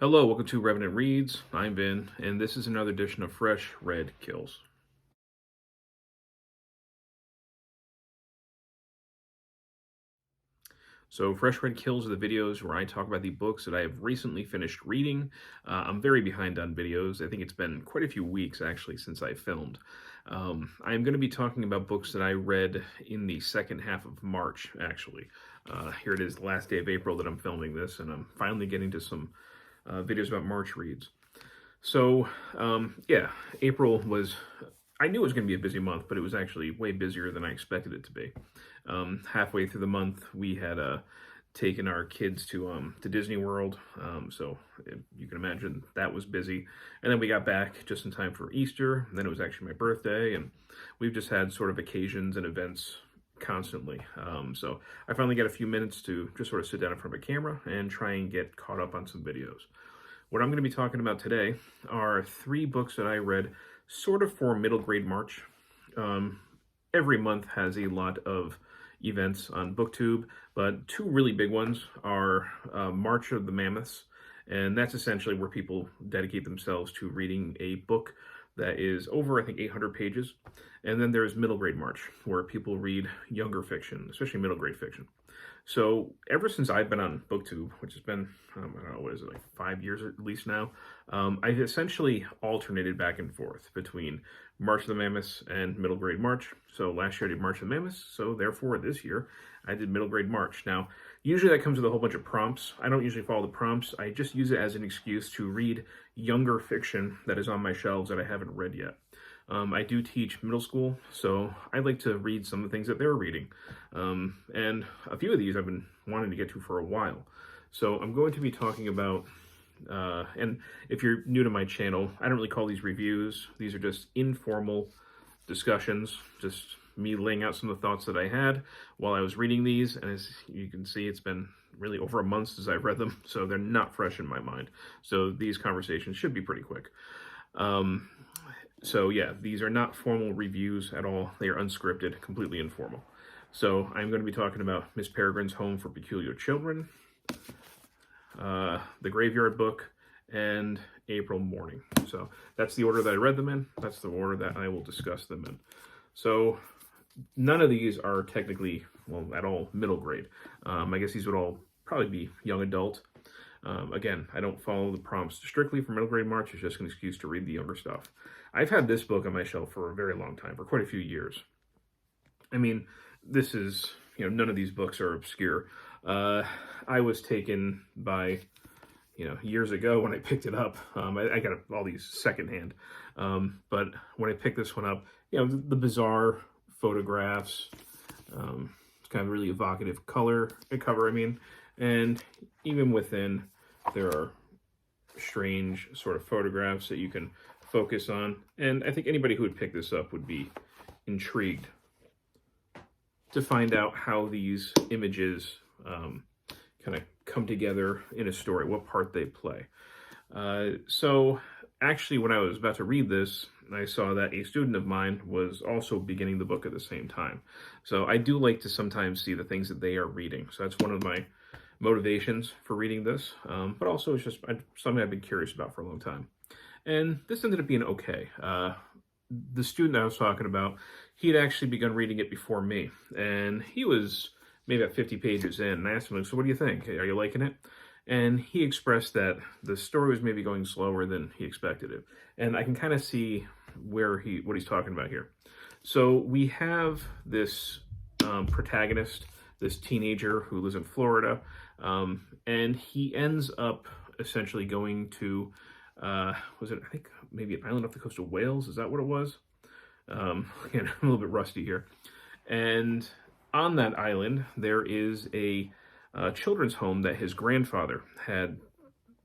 Hello, welcome to Revenant Reads. I'm Vin, and this is another edition of Fresh Red Kills. So, Fresh Red Kills are the videos where I talk about the books that I have recently finished reading. I'm very behind on videos. I think it's been quite a few weeks, actually, since I filmed. I'm going to be talking about books that I read in the second half of March, actually. Here it is, the last day of April that I'm filming this, and I'm finally getting to some videos about March reads. So, yeah, April was, I knew it was going to be a busy month, but it was actually way busier than I expected it to be. Halfway through the month, we had taken our kids to Disney World, so you can imagine that was busy. And then we got back just in time for Easter, and then it was actually my birthday, and we've just had sort of occasions and events constantly. So I finally got a few minutes to just sort of sit down in front of a camera and try and get caught up on some videos. What I'm going to be talking about today are 3 books that I read sort of for middle grade March. Every month has a lot of events on booktube, but 2 really big ones are March of the Mammoths, and that's essentially where people dedicate themselves to reading a book that is over, I think, 800 pages. And then there's Middle Grade March, where people read younger fiction, especially middle grade fiction. So ever since I've been on booktube, which has been, I don't know, what is it, like 5 years at least now, I've essentially alternated back and forth between March of the Mammoths and Middle Grade March. So last year I did March of the Mammoths, so therefore this year I did Middle Grade March. Now, usually that comes with a whole bunch of prompts. I don't usually follow the prompts. I just use it as an excuse to read younger fiction that is on my shelves that I haven't read yet. I do teach middle school, so I like to read some of the things that they're reading. And a few of these I've been wanting to get to for a while. So I'm going to be talking about, and if you're new to my channel, I don't really call these reviews. These are just informal discussions, just me laying out some of the thoughts that I had while I was reading these. And as you can see, it's been really over a month since I've read them, so they're not fresh in my mind. So these conversations should be pretty quick. So yeah, these are not formal reviews at all. They are unscripted, completely informal. So I'm going to be talking about Miss Peregrine's Home for Peculiar Children, The Graveyard Book, and April Morning. So that's the order that I read them in. That's the order that I will discuss them in. So none of these are technically, well, at all middle grade. I guess these would all probably be young adult. Again, I don't follow the prompts strictly for middle grade March. It's just an excuse to read the younger stuff. I've had this book on my shelf for a very long time, for quite a few years. I mean, this is, none of these books are obscure. I was taken by, years ago when I picked it up. I got all these secondhand. But when I picked this one up, the bizarre photographs, it's kind of really evocative cover, and even within, there are strange sort of photographs that you can focus on. And I think anybody who would pick this up would be intrigued to find out how these images kind of come together in a story, what part they play. So actually, when I was about to read this, I saw that a student of mine was also beginning the book at the same time. So I do like to sometimes see the things that they are reading. So that's one of my motivations for reading this, but also it's just something I've been curious about for a long time. And this ended up being okay. The student I was talking about, he had actually begun reading it before me, and he was maybe about 50 pages in, and I asked him, so what do you think? Are you liking it? And he expressed that the story was maybe going slower than he expected it. And I can kind of see what he's talking about here. So we have this protagonist, this teenager who lives in Florida, and he ends up essentially going to, I think maybe an island off the coast of Wales? Is that what it was? Again, I'm a little bit rusty here. And on that island, there is a children's home that his grandfather had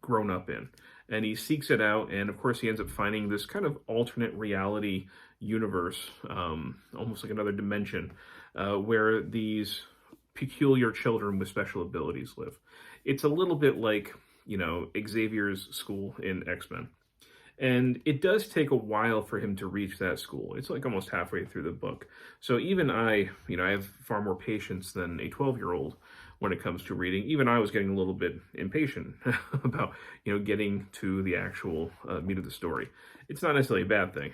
grown up in. And he seeks it out, and of course he ends up finding this kind of alternate reality universe, almost like another dimension, where these peculiar children with special abilities live. It's a little bit like, Xavier's school in X-Men. And it does take a while for him to reach that school. It's like almost halfway through the book. So even I have far more patience than a 12-year-old when it comes to reading. Even I was getting a little bit impatient about, getting to the actual meat of the story. It's not necessarily a bad thing,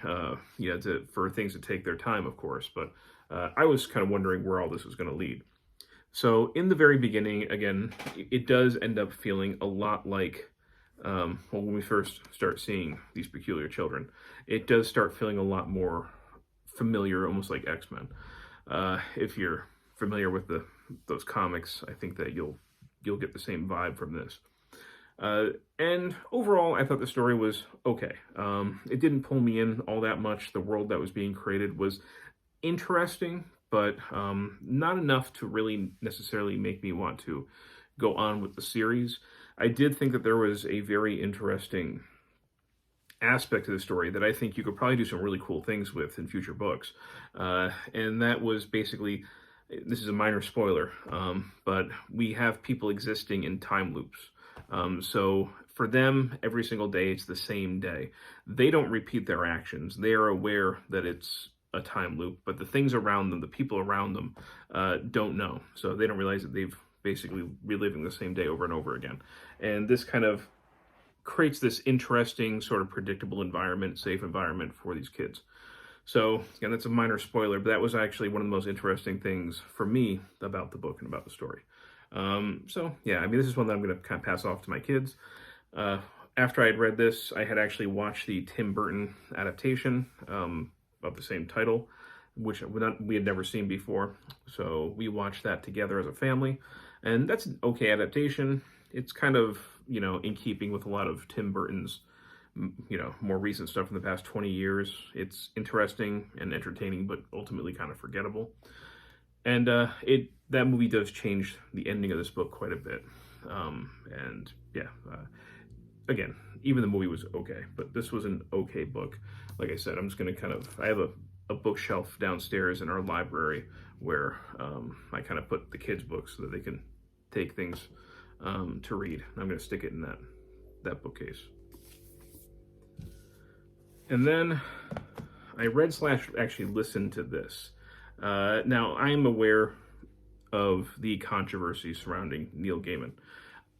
for things to take their time, of course, but I was kind of wondering where all this was going to lead. So in the very beginning, again, it does end up feeling a lot like, when we first start seeing these peculiar children, it does start feeling a lot more familiar, almost like X-Men. If you're familiar with those comics, I think that you'll get the same vibe from this. And overall, I thought the story was okay. It didn't pull me in all that much. The world that was being created was interesting, but not enough to really necessarily make me want to go on with the series. I did think that there was a very interesting aspect to the story that I think you could probably do some really cool things with in future books. And that was basically, this is a minor spoiler, but we have people existing in time loops. So for them, every single day, it's the same day. They don't repeat their actions. They are aware that it's a time loop, but the things around them, the people around them, don't know. So they don't realize that they've basically reliving the same day over and over again. And this kind of creates this interesting, sort of predictable environment, safe environment for these kids. So, again, that's a minor spoiler, but that was actually one of the most interesting things for me about the book and about the story. So, yeah, I mean, this is one that I'm going to kind of pass off to my kids. After I had read this, I had actually watched the Tim Burton adaptation of the same title, which we had never seen before. So we watched that together as a family, and that's an okay adaptation. It's kind of, in keeping with a lot of Tim Burton's, more recent stuff from the past 20 years. It's interesting and entertaining, but ultimately kind of forgettable. And that movie does change the ending of this book quite a bit. Again, even the movie was okay, but this was an okay book. Like I said, I'm just going to I have a bookshelf downstairs in our library where I kind of put the kids' books so that they can take things to read. I'm going to stick it in that bookcase. And then I read / actually listened to this. Now, I am aware of the controversy surrounding Neil Gaiman.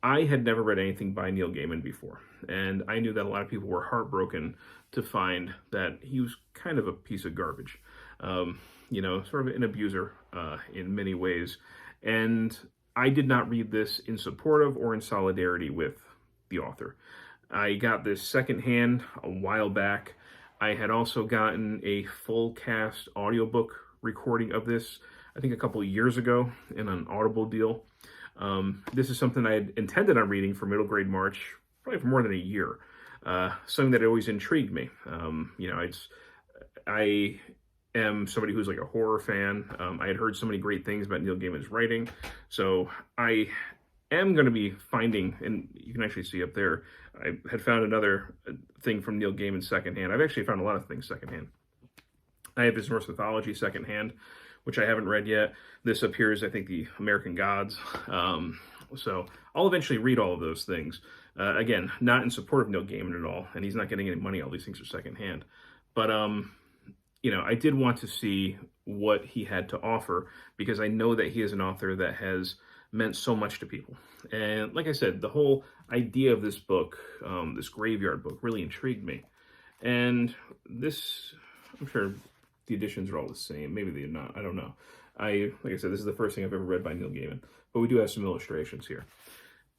I had never read anything by Neil Gaiman before, and I knew that a lot of people were heartbroken to find that he was kind of a piece of garbage, sort of an abuser in many ways. And I did not read this in support of or in solidarity with the author. I got this secondhand a while back. I had also gotten a full cast audiobook recording of this, I think a couple of years ago in an Audible deal. This is something I had intended on reading for middle grade March, probably for more than a year. Something that always intrigued me. I am somebody who's like a horror fan. I had heard so many great things about Neil Gaiman's writing. So I am going to be finding, and you can actually see up there, I had found another thing from Neil Gaiman secondhand. I've actually found a lot of things secondhand. I have his Norse mythology secondhand, which I haven't read yet. This appears, I think, the American Gods. So I'll eventually read all of those things. Again, not in support of Neil Gaiman at all, and he's not getting any money. All these things are secondhand. But, I did want to see what he had to offer, because I know that he is an author that has meant so much to people. And like I said, the whole idea of this book, this graveyard book, really intrigued me. And this, I'm sure the editions are all the same. Maybe they're not. I don't know. Like I said, this is the first thing I've ever read by Neil Gaiman, but we do have some illustrations here.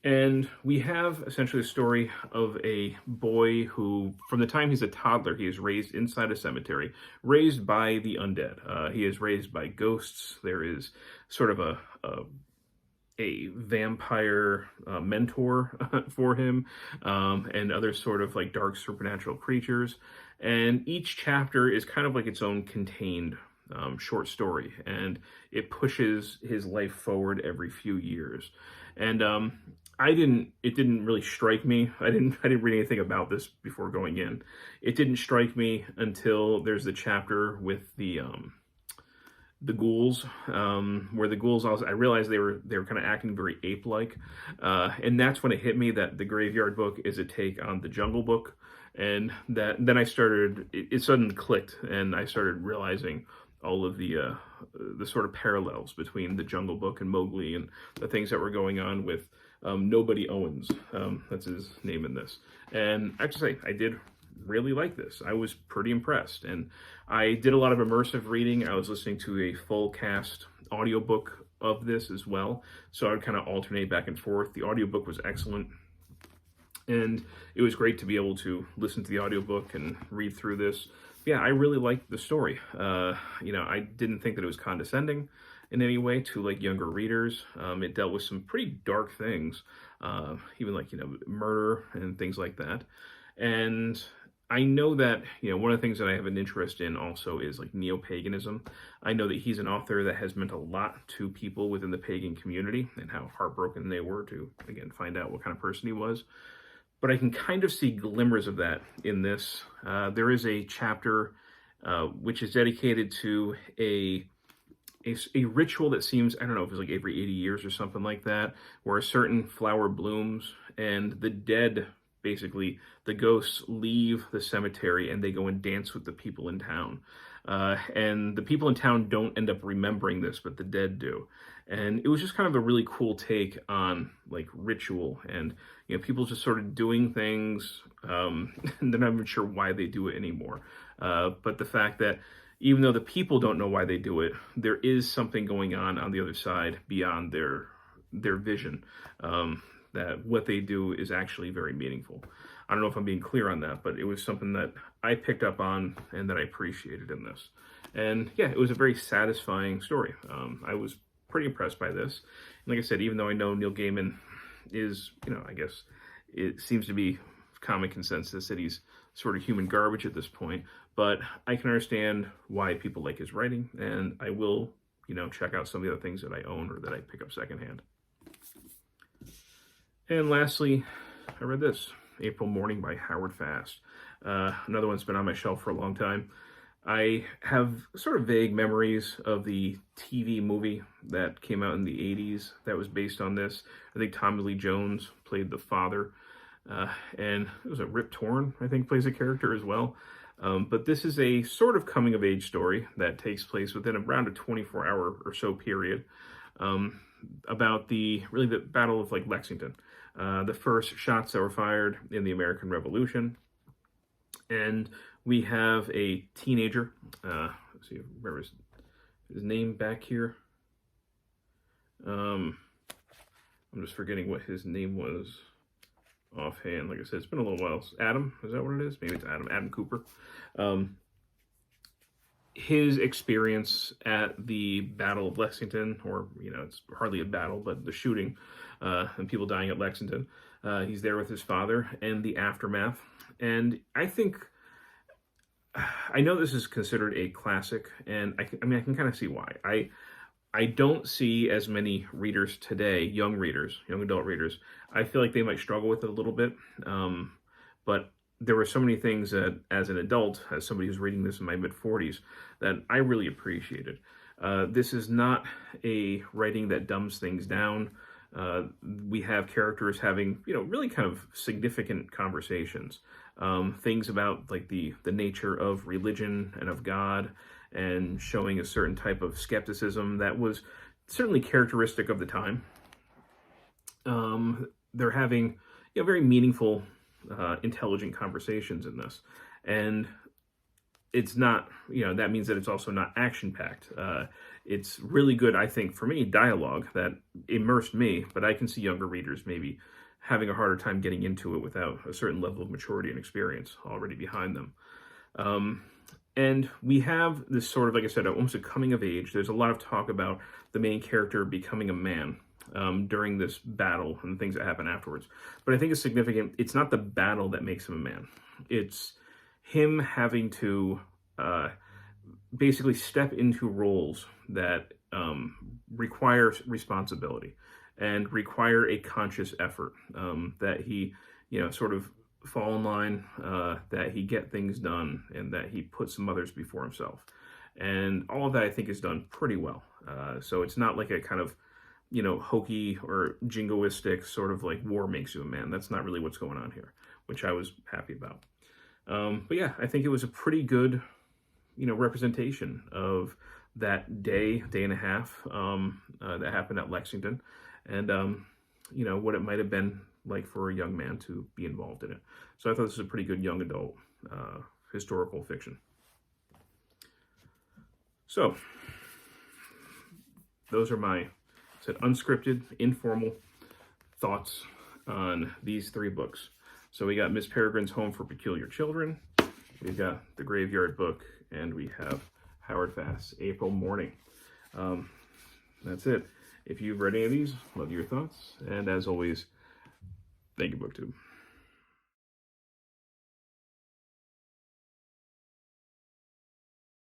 And we have essentially a story of a boy who, from the time he's a toddler, he is raised inside a cemetery, raised by the undead. He is raised by ghosts. There is sort of a vampire mentor for him, and other sort of like dark supernatural creatures. And each chapter is kind of like its own contained short story, and it pushes his life forward every few years. And it didn't really strike me. I didn't read anything about this before going in. It didn't strike me until there's the chapter with the ghouls, where the ghouls also, I realized they were kind of acting very ape-like, and that's when it hit me that the Graveyard Book is a take on the Jungle Book. And then I started, it suddenly clicked, and I started realizing, all of the sort of parallels between the Jungle Book and Mowgli and the things that were going on with Nobody Owens. That's his name in this. And I have to say, I did really like this. I was pretty impressed. And I did a lot of immersive reading. I was listening to a full cast audiobook of this as well. So I would kind of alternate back and forth. The audiobook was excellent. And it was great to be able to listen to the audiobook and read through this. Yeah, I really liked the story. I didn't think that it was condescending in any way to like younger readers. It dealt with some pretty dark things, even like, murder and things like that. And I know that, one of the things that I have an interest in also is like neo-paganism. I know that he's an author that has meant a lot to people within the pagan community and how heartbroken they were to, again, find out what kind of person he was. But I can kind of see glimmers of that in this. There is a chapter which is dedicated to a ritual that seems, I don't know if it's like every 80 years or something like that, where a certain flower blooms and the dead, basically, the ghosts leave the cemetery and they go and dance with the people in town. And the people in town don't end up remembering this, but the dead do. And it was just kind of a really cool take on like ritual and, people just sort of doing things. And they're not even sure why they do it anymore. But the fact that even though the people don't know why they do it, there is something going on the other side beyond their vision. That what they do is actually very meaningful. I don't know if I'm being clear on that, but it was something that I picked up on and that I appreciated in this. And yeah, it was a very satisfying story. I was pretty impressed by this. And like I said, even though I know Neil Gaiman is, I guess it seems to be common consensus that he's sort of human garbage at this point, but I can understand why people like his writing, and I will, check out some of the other things that I own or that I pick up secondhand. And lastly, I read this, April Morning by Howard Fast. Another one's been on my shelf for a long time. I have sort of vague memories of the TV movie that came out in the 80s that was based on this. I think Tommy Lee Jones played the father, and it was Rip Torn, I think, plays a character as well. But this is a sort of coming-of-age story that takes place within around a 24-hour or so period, about the Battle of like Lexington, the first shots that were fired in the American Revolution. And we have a teenager, let's see, remember his name back here. I'm just forgetting what his name was offhand. Like I said, it's been a little while. Adam, is that what it is? Maybe it's Adam Cooper. His experience at the Battle of Lexington, or, it's hardly a battle, but the shooting and people dying at Lexington. He's there with his father and the aftermath. And I know this is considered a classic, and I can kind of see why. I don't see as many readers today, young adult readers. I feel like they might struggle with it a little bit. But there were so many things that, as an adult, as somebody who's reading this in my mid-40s, that I really appreciated. This is not a writing that dumbs things down. We have characters having, really kind of significant conversations. Things about like the nature of religion and of God, and showing a certain type of skepticism that was certainly characteristic of the time. They're having very meaningful, intelligent conversations in this. And it's not, that means that it's also not action-packed. It's really good, I think, for me, dialogue that immersed me, but I can see younger readers maybe having a harder time getting into it without a certain level of maturity and experience already behind them. And we have this sort of, like I said, almost a coming of age. There's a lot of talk about the main character becoming a man during this battle and the things that happen afterwards. But I think it's significant. It's not the battle that makes him a man. It's him having to basically step into roles that require responsibility and require a conscious effort, that he, sort of fall in line, that he get things done, and that he puts some others before himself. And all of that, I think, is done pretty well. So it's not like a kind of, hokey or jingoistic sort of like war makes you a man. That's not really what's going on here, which I was happy about. But yeah, I think it was a pretty good representation of that day and a half that happened at Lexington, and what it might have been like for a young man to be involved in it. So I thought this was a pretty good young adult historical fiction. So those are my unscripted, informal thoughts on these 3 books. So we got Miss Peregrine's Home for Peculiar Children, we've got The Graveyard Book, and we have Howard Fast's April Morning. That's it. If you've read any of these, love your thoughts. And as always, thank you, BookTube.